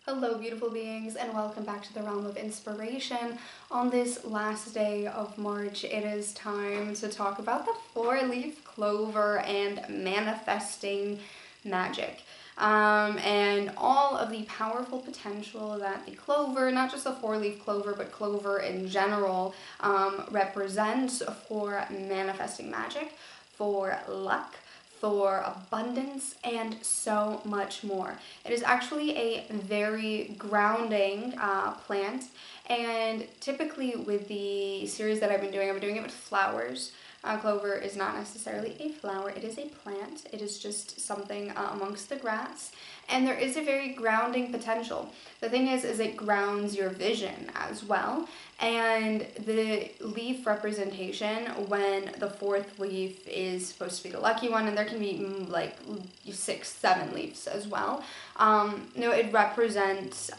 Hello beautiful beings, and welcome back to the realm of inspiration. On this last day of March, it is time to talk about the four-leaf clover and manifesting magic. And all of the powerful potential that the clover, not just the four-leaf clover, but clover in general, represents for manifesting magic, for luck, for abundance, and so much more. It is actually a very grounding plant, and typically with the series that I've been doing it with flowers. Clover is not necessarily a flower, it is a plant. It is just something amongst the grass, and there is a very grounding potential. The thing is it grounds your vision as well, and the leaf representation, when the fourth leaf is supposed to be the lucky one, and there can be like 6, 7 leaves as well. It represents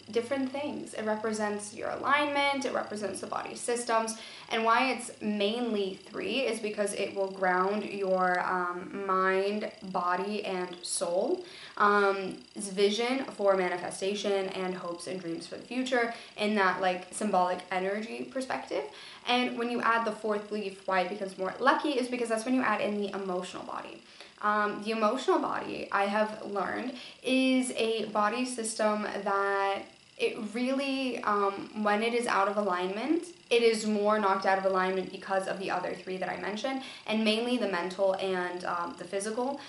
different things. It represents your alignment, it represents the body systems, and why it's mainly 3 is because it will ground your mind, body, and soul. Vision for manifestation and hopes and dreams for the future in that like symbolic energy perspective. And when you add the fourth leaf, why it becomes more lucky is because that's when you add in the emotional body. The emotional body, I have learned, is a body system that it really, when it is out of alignment, it is more knocked out of alignment because of the other 3 that I mentioned, and mainly the mental and the physical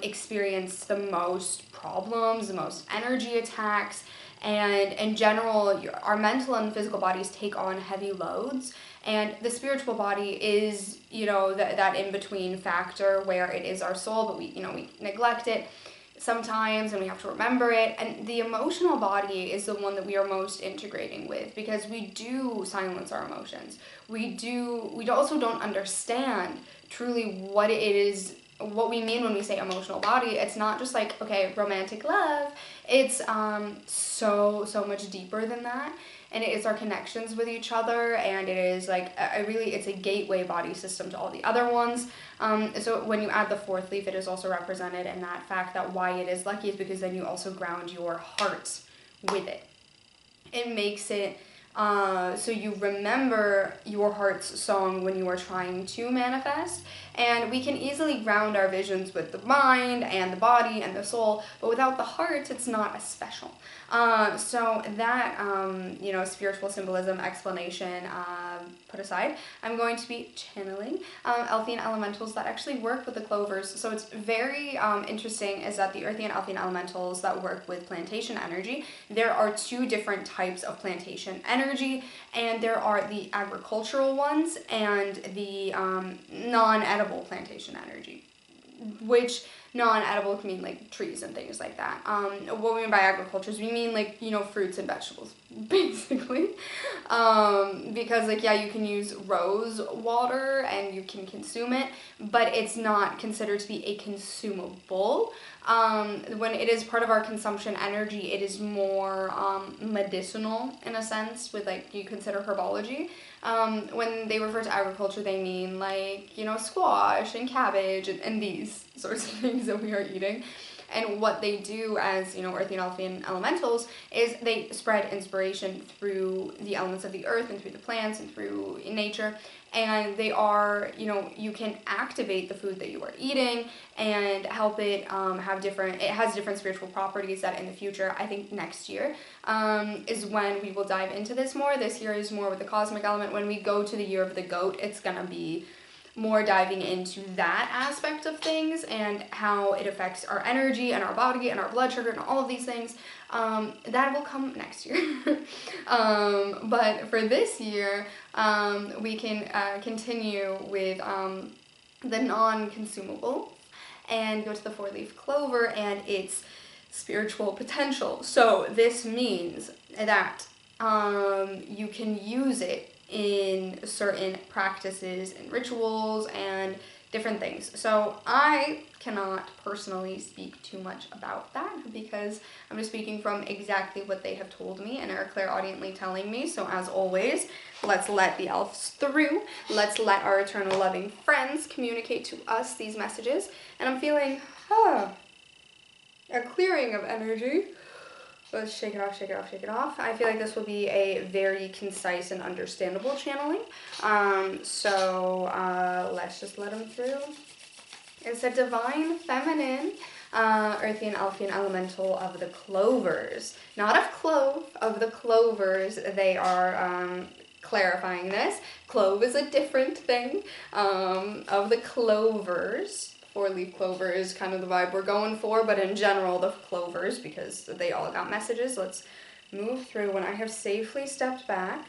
experience the most problems, the most energy attacks, and in general, our mental and physical bodies take on heavy loads, and the spiritual body is, that in-between factor where it is our soul, but we neglect it sometimes, and we have to remember it. And the emotional body is the one that we are most integrating with, because we do silence our emotions. We also don't understand truly what it is, what we mean when we say emotional body. It's not just like, okay, romantic love. It's so much deeper than that. And it is our connections with each other, and it is like it's a gateway body system to all the other ones. So when you add the fourth leaf, it is also represented in that fact that why it is lucky is because then you also ground your heart with it. It makes it so you remember your heart's song when you are trying to manifest. And we can easily ground our visions with the mind and the body and the soul, but without the heart, it's not as special. So that, spiritual symbolism explanation put aside, I'm going to be channeling Elfian Elementals that actually work with the clovers. So it's very interesting is that the Earthian Elfian Elementals that work with plantation energy, there are 2 different types of plantation energy, and there are the agricultural ones and the non-edible plantation energy, which non-edible can mean like trees and things like that. What we mean by agriculture is we mean like, fruits and vegetables, basically. Because you can use rose water and you can consume it, but it's not considered to be a consumable. When it is part of our consumption energy, it is more medicinal in a sense, with you consider herbology. When they refer to agriculture, they mean squash and cabbage and these sorts of things that we are eating. And what they do as, Earthian Elfian Elementals is they spread inspiration through the elements of the earth and through the plants and through nature. And they are, you can activate the food that you are eating and help it it has different spiritual properties that in the future, I think next year, is when we will dive into this more. This year is more with the cosmic element. When we go to the year of the goat, it's going to be more diving into that aspect of things and how it affects our energy and our body and our blood sugar and all of these things. That will come next year. But for this year, we can continue with the non-consumable and go to the four-leaf clover and its spiritual potential. So this means that you can use it in certain practices and rituals and different things. So I cannot personally speak too much about that because I'm just speaking from exactly what they have told me and are clairaudiently telling me. So as always, let's let the elves through. Let's let our eternal loving friends communicate to us these messages. And I'm feeling a clearing of energy. Let's shake it off, shake it off, shake it off. I feel like this will be a very concise and understandable channeling. Let's just let them through. It's a divine feminine Earthian Elfian Elemental of the Clovers. Not of clove, of the Clovers. They are clarifying this. Clove is a different thing. Of the Clovers. 4-leaf clover is kind of the vibe we're going for, but in general, the clovers, because they all got messages. Let's move through. When I have safely stepped back,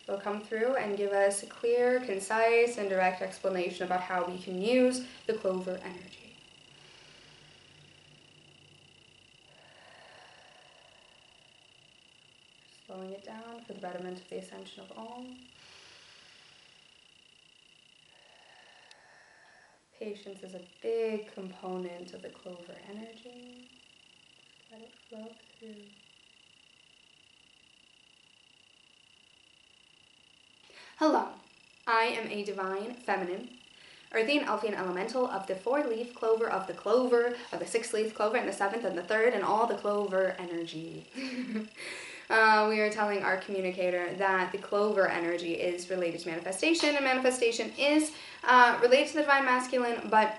they'll come through and give us a clear, concise, and direct explanation about how we can use the clover energy. Slowing it down for the betterment of the ascension of all. Patience is a big component of the clover energy. Let it flow through. Hello, I am a divine feminine, Earthian Elfian Elemental of the 4-leaf clover, of the 6-leaf clover, and the 7th and the 3rd, and all the clover energy. We are telling our communicator that the clover energy is related to manifestation, and manifestation is related to the divine masculine, but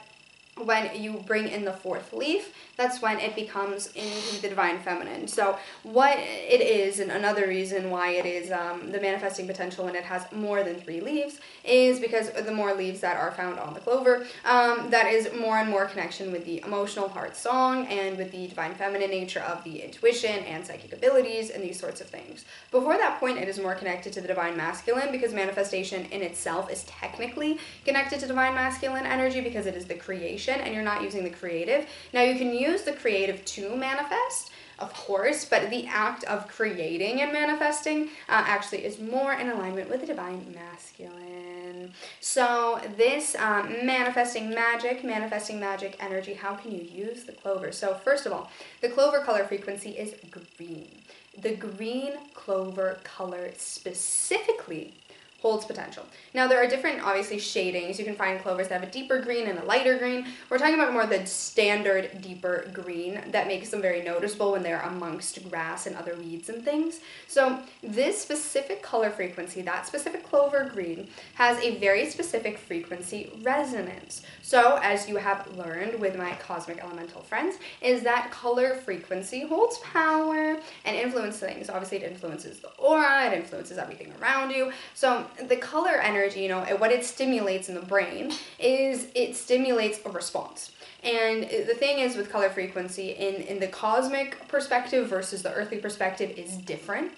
when you bring in the 4th leaf, that's when it becomes into the divine feminine. So what it is, and another reason why it is the manifesting potential when it has more than 3 leaves, is because the more leaves that are found on the clover, that is more and more connection with the emotional heart song and with the divine feminine nature of the intuition and psychic abilities and these sorts of things. Before that point, it is more connected to the divine masculine, because manifestation in itself is technically connected to divine masculine energy because it is the creation and you're not using the creative. Now you can use the creative to manifest, of course, but the act of creating and manifesting actually is more in alignment with the divine masculine. So this manifesting magic energy, how can you use the clover? So first of all, the clover color frequency is green. The green clover color specifically holds potential. Now there are different, obviously, shadings. You can find clovers that have a deeper green and a lighter green. We're talking about more the standard deeper green that makes them very noticeable when they're amongst grass and other weeds and things. So this specific color frequency, that specific clover green, has a very specific frequency resonance. So as you have learned with my cosmic elemental friends, is that color frequency holds power and influences things. Obviously it influences the aura, it influences everything around you. So the color energy, what it stimulates in the brain is it stimulates a response. And the thing is with color frequency, in the cosmic perspective versus the earthly perspective is different.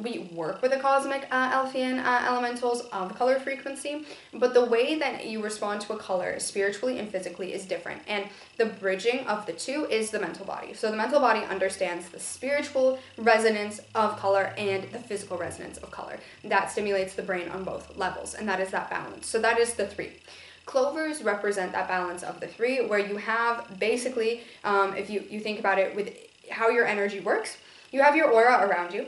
We work with the cosmic Elfian elementals of color frequency, but the way that you respond to a color spiritually and physically is different. And the bridging of the two is the mental body. So the mental body understands the spiritual resonance of color and the physical resonance of color. That stimulates the brain on both levels, and that is that balance. So that is the 3. Clovers represent that balance of the 3, where you have basically, if you think about it with how your energy works, you have your aura around you,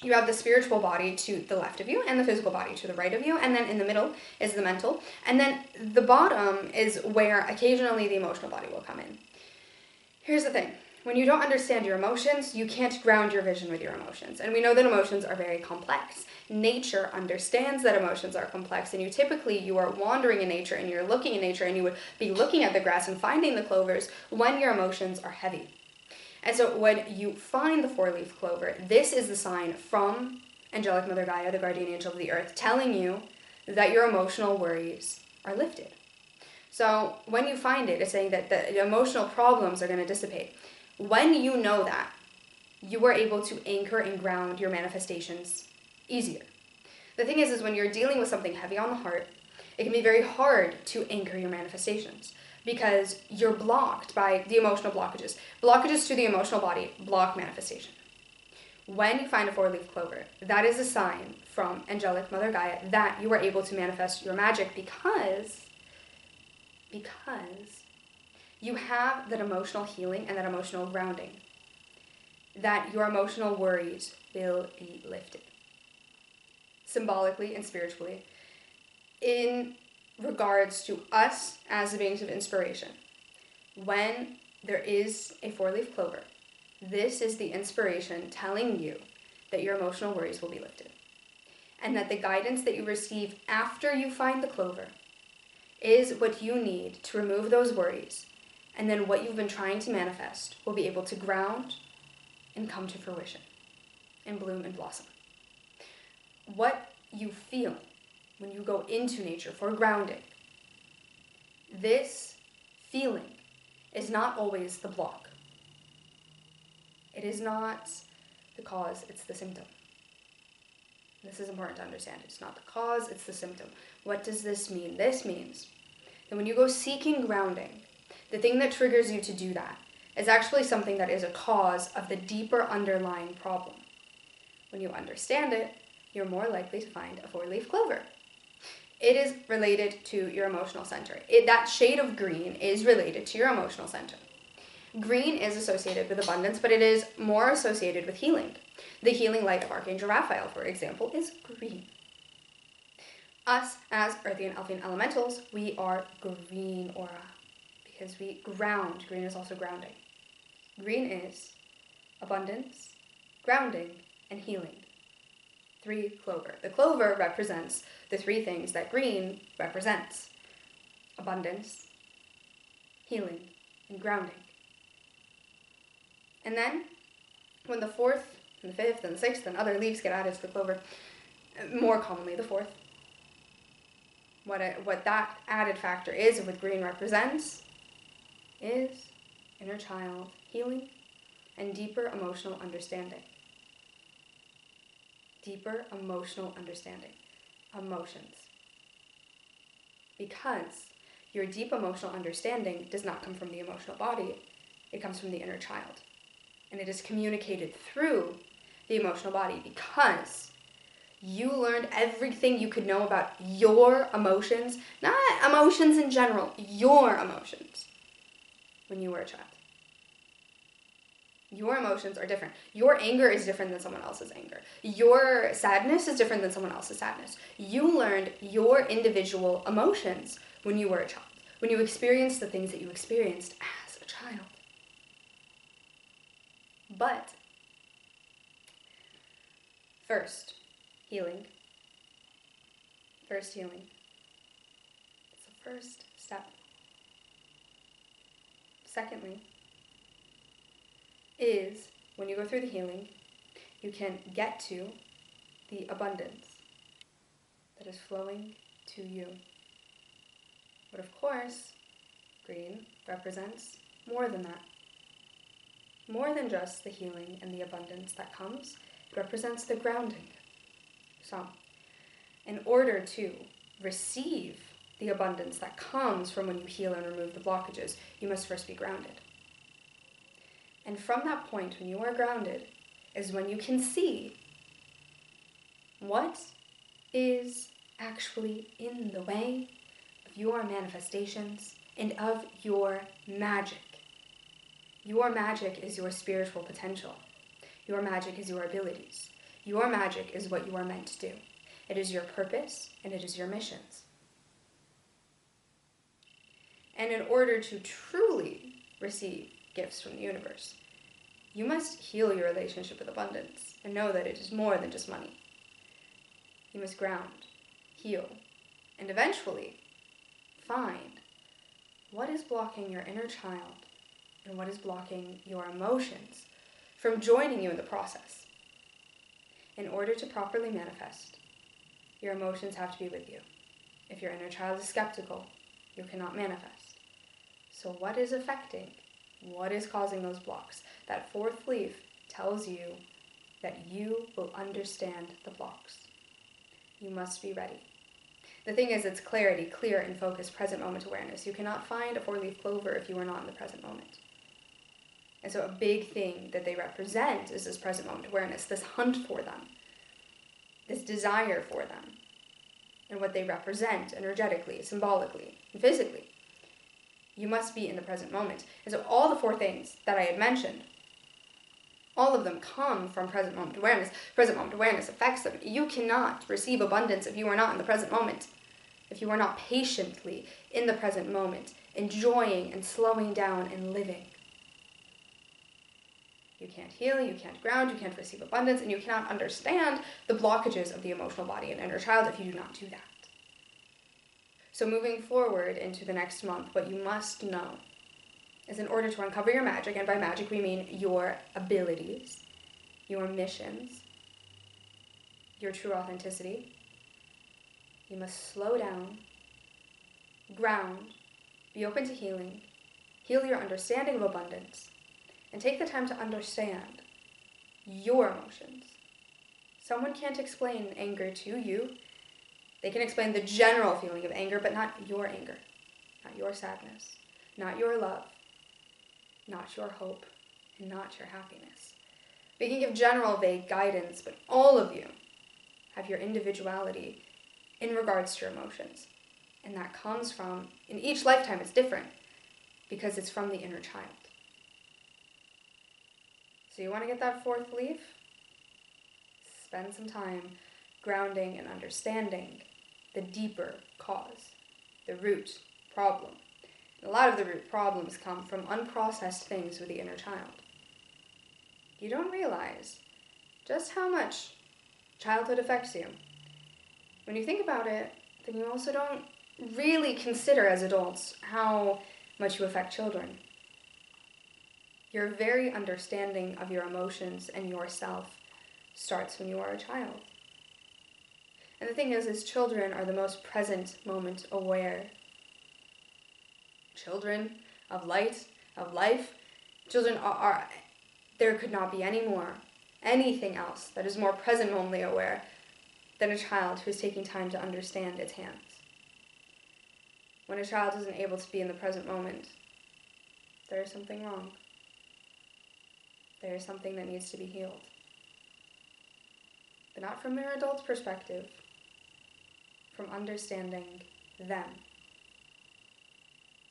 you have the spiritual body to the left of you and the physical body to the right of you, and then in the middle is the mental, and then the bottom is where occasionally the emotional body will come in. Here's the thing. When you don't understand your emotions, you can't ground your vision with your emotions. And we know that emotions are very complex. Nature understands that emotions are complex, and you are wandering in nature and you're looking in nature and you would be looking at the grass and finding the clovers when your emotions are heavy. And so when you find the 4-leaf clover, this is the sign from Angelic Mother Gaia, the guardian angel of the earth, telling you that your emotional worries are lifted. So when you find it, it's saying that the emotional problems are going to dissipate. When you know that, you are able to anchor and ground your manifestations easier. The thing is when you're dealing with something heavy on the heart, it can be very hard to anchor your manifestations because you're blocked by the emotional blockages. Blockages to the emotional body block manifestation. When you find a 4-leaf clover, that is a sign from Angelic Mother Gaia that you are able to manifest your magic because you have that emotional healing and that emotional grounding, that your emotional worries will be lifted. Symbolically and spiritually, in regards to us as the beings of inspiration, when there is a 4-leaf clover, This is the inspiration telling you that your emotional worries will be lifted, and that the guidance that you receive after you find the clover is what you need to remove those worries, and then what you've been trying to manifest will be able to ground and come to fruition and bloom and blossom. What you feel when you go into nature for grounding, this feeling is not always the block. It is not the cause, it's the symptom. This is important to understand. It's not the cause, it's the symptom. What does this mean? This means that when you go seeking grounding, the thing that triggers you to do that is actually something that is a cause of the deeper underlying problem. When you understand it, you're more likely to find a 4-leaf clover. It is related to your emotional center. That shade of green is related to your emotional center. Green is associated with abundance, but it is more associated with healing. The healing light of Archangel Raphael, for example, is green. Us, as Earthian Elfian Elementals, we are green aura because we ground. Green is also grounding. Green is abundance, grounding, and healing. 3 clover. The clover represents the 3 things that green represents: abundance, healing, and grounding. And then, when the 4th, and the 5th, and the 6th, and other leaves get added to the clover, more commonly the 4th, what that added factor is, and what green represents, is inner child healing and deeper emotional understanding. Deeper emotional understanding. Emotions. Because your deep emotional understanding does not come from the emotional body, it comes from the inner child. And it is communicated through the emotional body because you learned everything you could know about your emotions, not emotions in general, your emotions, when you were a child. Your emotions are different. Your anger is different than someone else's anger. Your sadness is different than someone else's sadness. You learned your individual emotions when you were a child, when you experienced the things that you experienced as a child. But first, healing. First, healing. It's the first step. Secondly, is when you go through the healing, you can get to the abundance that is flowing to you. But of course, green represents more than that. More than just the healing and the abundance that comes, it represents the grounding. So, in order to receive the abundance that comes from when you heal and remove the blockages, you must first be grounded. And from that point, when you are grounded, is when you can see what is actually in the way of your manifestations and of your magic. Your magic is your spiritual potential. Your magic is your abilities. Your magic is what you are meant to do. It is your purpose and it is your missions. And in order to truly receive gifts from the universe, you must heal your relationship with abundance and know that it is more than just money. You must ground, heal, and eventually find what is blocking your inner child and what is blocking your emotions from joining you in the process. In order to properly manifest, your emotions have to be with you. If your inner child is skeptical, you cannot manifest. So what is affecting? What is causing those blocks? That 4th leaf tells you that you will understand the blocks. You must be ready. The thing is, it's clarity, clear and focused, present moment awareness. You cannot find a 4-leaf clover if you are not in the present moment. And so a big thing that they represent is this present moment awareness, this hunt for them, this desire for them, and what they represent energetically, symbolically, and physically. You must be in the present moment. And so all the 4 things that I had mentioned, all of them come from present moment awareness. Present moment awareness affects them. You cannot receive abundance if you are not in the present moment. If you are not patiently in the present moment, enjoying and slowing down and living. You can't heal, you can't ground, you can't receive abundance, and you cannot understand the blockages of the emotional body and inner child if you do not do that. So moving forward into the next month, what you must know is in order to uncover your magic, and by magic we mean your abilities, your missions, your true authenticity, you must slow down, ground, be open to healing, heal your understanding of abundance, and take the time to understand your emotions. Someone can't explain anger to you. They can explain the general feeling of anger, but not your anger, not your sadness, not your love, not your hope, and not your happiness. They can give general, vague guidance, but all of you have your individuality in regards to your emotions. And that comes from, in each lifetime it's different, because it's from the inner child. So you want to get that fourth leaf? Spend some time grounding and understanding the deeper cause, the root problem. And a lot of the root problems come from unprocessed things with the inner child. You don't realize just how much childhood affects you. When you think about it, then you also don't really consider as adults how much you affect children. Your very understanding of your emotions and yourself starts when you are a child. And the thing is children are the most present moment aware. Children of light, of life, children are there could not be anything else that is more present momently aware than a child who is taking time to understand its hands. When a child isn't able to be in the present moment, there is something wrong. There is something that needs to be healed. But not from your adult's perspective, from understanding them.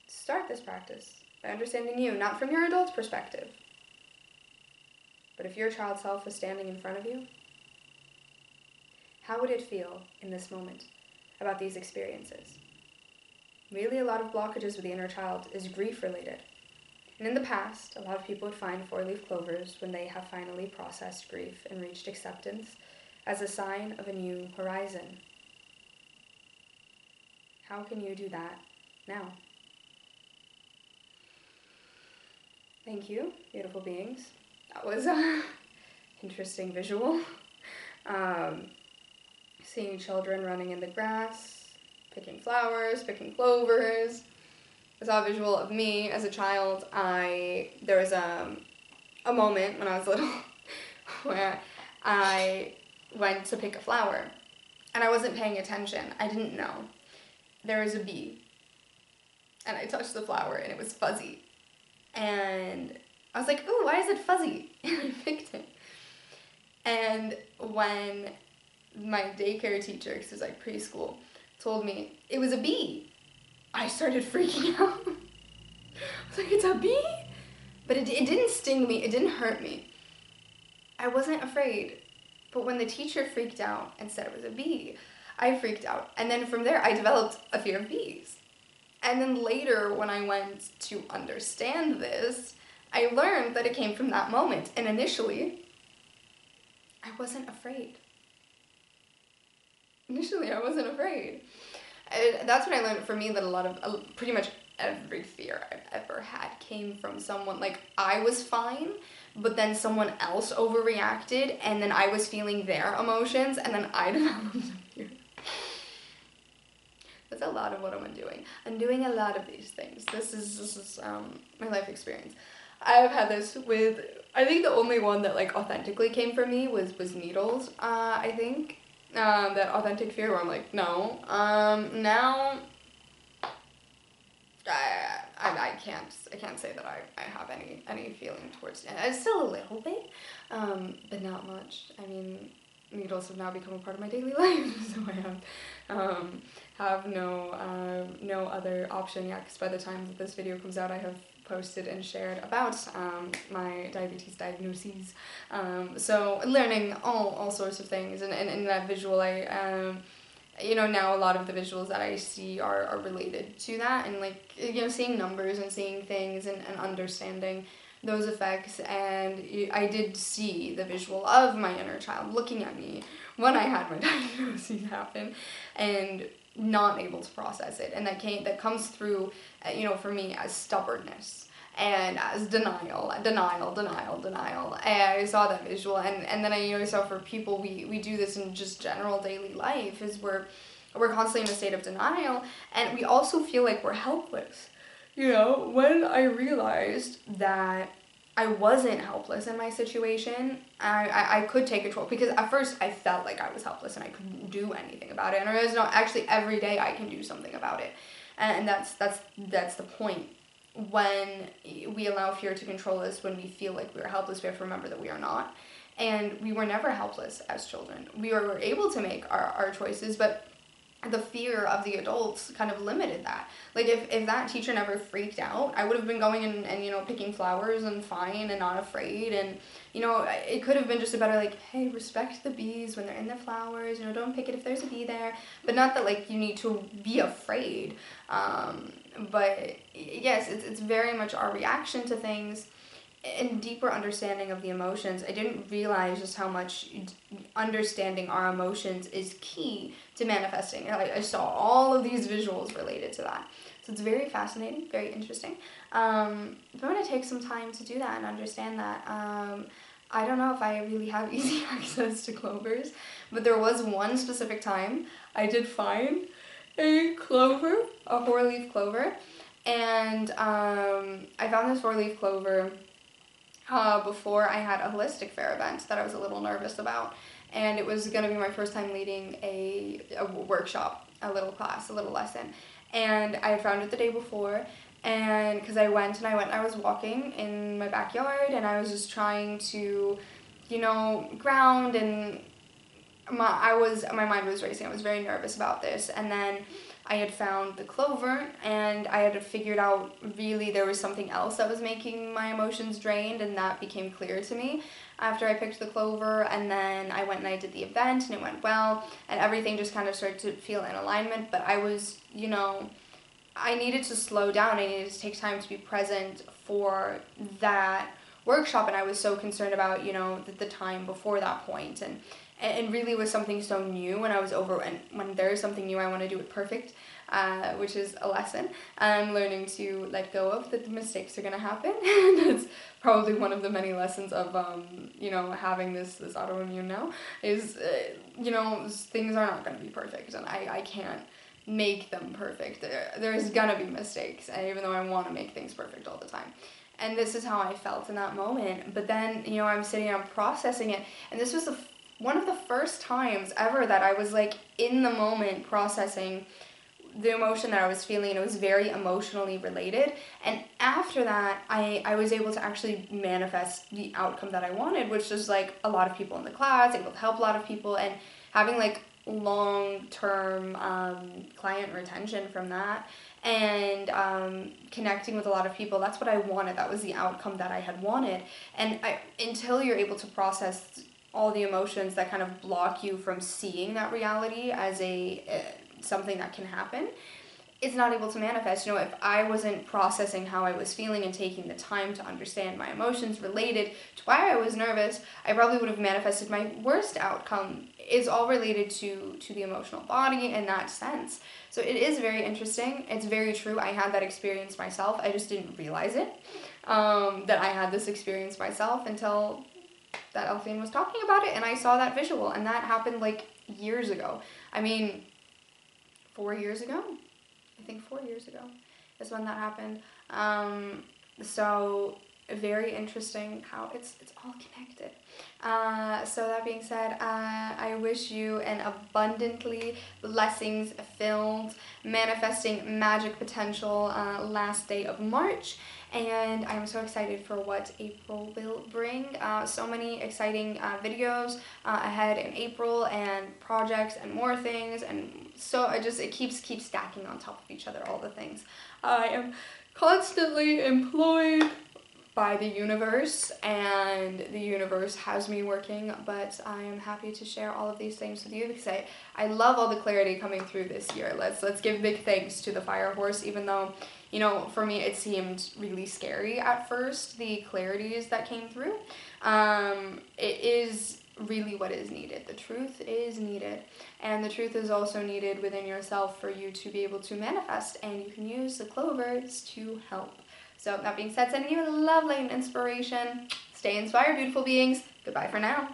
Start this practice by understanding you, not from your adult's perspective. But if your child self was standing in front of you, how would it feel in this moment about these experiences? Really, a lot of blockages with the inner child is grief related. And in the past, a lot of people would find four-leaf clovers when they have finally processed grief and reached acceptance as a sign of a new horizon. How can you do that now? Thank you, beautiful beings. That was an interesting visual. Seeing children running in the grass, picking flowers, picking clovers. I saw a visual of me as a child. There was a moment when I was little where I went to pick a flower and I wasn't paying attention. I didn't know. There was a bee and I touched the flower and it was fuzzy. And I was like, ooh, why is it fuzzy? And I picked it. And when my daycare teacher, because it was like preschool, told me it was a bee, I started freaking out. I was like, it's a bee? But it didn't sting me, it didn't hurt me. I wasn't afraid. But when the teacher freaked out and said it was a bee, I freaked out. And then from there, I developed a fear of bees. And then later, when I went to understand this, I learned that it came from that moment. And initially, I wasn't afraid. Initially, I wasn't afraid. And that's when I learned for me that a lot of, pretty much every fear I've ever had came from someone, like I was fine, but then someone else overreacted, and then I was feeling their emotions, and then I developed a fear. That's a lot of what I'm doing. I'm doing a lot of these things. This is my life experience. I've had this with, I think the only one that like authentically came from me was needles, I think. That authentic fear where I'm like, no. Now, I can't say that I have any feeling towards it. It's still a little bit, but not much. I mean, needles have now become a part of my daily life, so I have no other option yet, because by the time that this video comes out, I have posted and shared about my diabetes diagnoses. So learning all sorts of things, and in that visual, I now a lot of the visuals that I see are related to that, and like, seeing numbers and seeing things and understanding those effects, and I did see the visual of my inner child looking at me when I had my diagnosis happen, and not able to process it, and that comes through, for me, as stubbornness and as denial. And I saw that visual, and then I saw for people, we do this in just general daily life, is we're constantly in a state of denial, and we also feel like we're helpless. When I realized that I wasn't helpless in my situation, I could take control, because at first I felt like I was helpless and I couldn't do anything about it, and I was not. Actually, every day I can do something about it, and that's the point. When we allow fear to control us, when we feel like we are helpless, we have to remember that we are not, and we were never helpless as children. We were able to make our choices, but the fear of the adults kind of limited that. Like, if that teacher never freaked out, I would have been going and picking flowers and fine and not afraid, and it could have been just a better, like, hey, respect the bees when they're in the flowers, don't pick it if there's a bee there, but not that, like, you need to be afraid. But yes, it's very much our reaction to things and deeper understanding of the emotions. I didn't realize just how much understanding our emotions is key to manifesting. I saw all of these visuals related to that. So it's very fascinating, very interesting. I'm going to take some time to do that and understand that. I don't know if I really have easy access to clovers, but there was one specific time I did find a clover, a 4-leaf clover, and I found this 4-leaf clover before I had a holistic fair event that I was a little nervous about, and it was going to be my first time leading a workshop, a little class, a little lesson, and I had found it the day before, and because I was walking in my backyard, and I was just trying to, ground, and my mind was racing. I was very nervous about this, and then I had found the clover, and I had figured out really there was something else that was making my emotions drained, and that became clear to me after I picked the clover. And then I went and I did the event, and it went well, and everything just kind of started to feel in alignment. But I was, I needed to slow down. I needed to take time to be present for that workshop, and I was so concerned about, the time before that point, and really was something so new, and I was and when there's something new, I want to do it perfect, which is a lesson. I'm learning to let go of that the mistakes are going to happen. That's probably one of the many lessons of, having this autoimmune now, is, things are not going to be perfect, and I can't make them perfect. There's going to be mistakes, and even though I want to make things perfect all the time. And this is how I felt in that moment. But then, I'm sitting and I'm processing it, and this was one of the first times ever that I was, like, in the moment processing the emotion that I was feeling, and it was very emotionally related. And after that, I was able to actually manifest the outcome that I wanted, which was, like, a lot of people in the class, able to help a lot of people, and having, like, long-term client retention from that, and connecting with a lot of people. That's what I wanted. That was the outcome that I had wanted. And until you're able to process all the emotions that kind of block you from seeing that reality as something that can happen, it's not able to manifest. If I wasn't processing how I was feeling and taking the time to understand my emotions related to why I was nervous, I probably would have manifested my worst outcome. It's all related to the emotional body in that sense. So it is very interesting. It's very true. I had that experience myself. I just didn't realize it, that I had this experience myself until that Elfian was talking about it, and I saw that visual, and that happened, like, years ago. I mean, 4 years ago? I think 4 years ago is when that happened. So very interesting how it's all connected. So that being said, I wish you an abundantly blessings-filled, manifesting magic potential last day of March. And I'm so excited for what April will bring. So many exciting videos ahead in April, and projects and more things, and so it keeps stacking on top of each other, all the things. I am constantly employed by the universe, and the universe has me working, but I am happy to share all of these things with you because I love all the clarity coming through this year. Let's give big thanks to the fire horse, even though, you know, for me it seemed really scary at first, the clarities that came through. It is really what is needed. The truth is needed, and the truth is also needed within yourself for you to be able to manifest, and you can use the clovers to help. So that being said, sending you love, light, and inspiration. Stay inspired, beautiful beings. Goodbye for now.